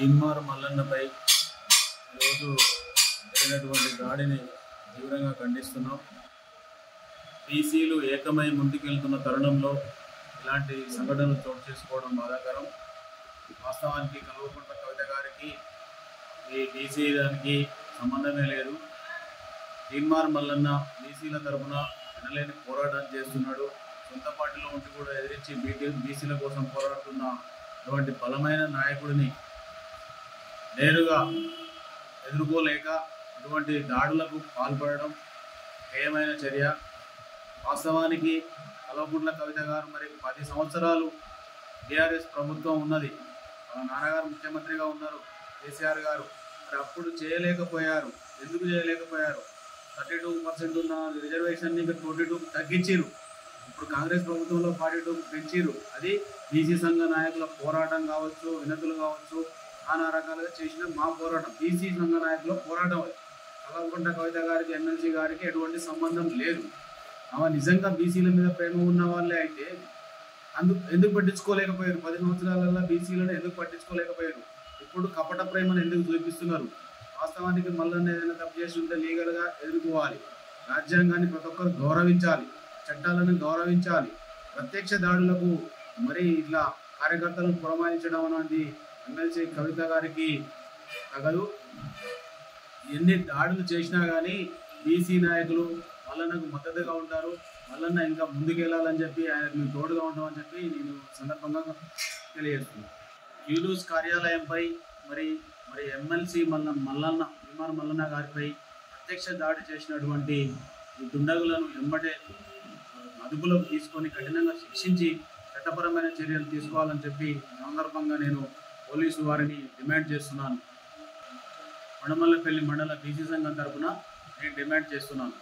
తీన్మార్ మల్లన్నపై ఈరోజు జరిగినటువంటి దాడిని తీవ్రంగా ఖండిస్తున్నాం. బీసీలు ఏకమై ముందుకెళ్తున్న తరుణంలో ఇలాంటి సంఘటనలు చోటు చేసుకోవడం బాధాకరం. వాస్తవానికి కల్వకుంట్ల కవిత గారికి ఈ బీసీ దానికి సంబంధమే లేదు. తీన్మార్ మల్లన్న బీసీల తరఫున ఎనలేని పోరాటం చేస్తున్నాడు. సొంత పార్టీలో ఉండి కూడా ఎదిరించి బీసీల కోసం పోరాడుతున్న అటువంటి బలమైన నాయకుడిని నేరుగా ఎదుర్కోలేక ఇటువంటి దాడులకు పాల్పడడం హేయమైన చర్య. వాస్తవానికి కల్వకుంట్ల కవిత గారు మరి 10 సంవత్సరాలు టీఆర్ఎస్ ప్రభుత్వం ఉన్నది. వాళ్ళ నాన్నగారు ముఖ్యమంత్రిగా ఉన్నారు, కేసీఆర్ గారు. మరి అప్పుడు చేయలేకపోయారు. ఎందుకు చేయలేకపోయారు? 32% ఉన్న రిజర్వేషన్ని 22 తగ్గించారు. ఇప్పుడు కాంగ్రెస్ ప్రభుత్వంలో 42 పెంచారు. అది బీసీ సంఘ నాయకుల పోరాటం కావచ్చు, వినతులు కావచ్చు, నానా రకాలుగా చేసిన మా పోరాటం, బీసీ సంఘ నాయకుల పోరాటం. అది కల్వకుంట్ల కవిత గారికి, ఎమ్మెల్సీ గారికి ఎటువంటి సంబంధం లేదు. ఆమె నిజంగా బీసీల మీద ప్రేమ ఉన్న వాళ్ళే అయితే ఎందుకు పట్టించుకోలేకపోయారు? 10 సంవత్సరాలలో బీసీలను ఎందుకు పట్టించుకోలేకపోయారు? ఇప్పుడు కపట ప్రేమను ఎందుకు చూపిస్తున్నారు? వాస్తవానికి మల్లన్న ఏదైనా తప్పు చేసి ఉంటే లీగల్గా ఎదుర్కోవాలి. రాజ్యాంగాన్ని ప్రతి ఒక్కరు గౌరవించాలి, చట్టాలను గౌరవించాలి. ప్రత్యక్ష దాడులకు మరి ఇట్లా కార్యకర్తలను పురమాయించడం అనేది ఎమ్మెల్సీ కవిత గారికి తగదు. ఎన్ని దాడులు చేసినా కానీ బీసీ నాయకులు మల్లన్నకు మద్దతుగా ఉంటారు. మల్లన్న ఇంకా ముందుకెళ్ళాలని చెప్పి ఆయనకు మేము తోడుగా ఉంటామని చెప్పి నేను సందర్భంగా తెలియజేస్తున్నాను. యూలూస్ కార్యాలయంపై మరి ఎమ్మెల్సీ తీన్మార్ మల్లన్న గారిపై ప్రత్యక్ష దాడి చేసినటువంటి ఈ దుండగులను వెంబడే అదుపులోకి తీసుకొని కఠినంగా శిక్షించి చట్టపరమైన చర్యలు తీసుకోవాలని చెప్పి సందర్భంగా నేను పోలీసు వారిని డిమాండ్ చేస్తున్నాను. కొండమల్లపల్లి మండల బీసీ సంఘం తరఫున నేను డిమాండ్ చేస్తున్నాను.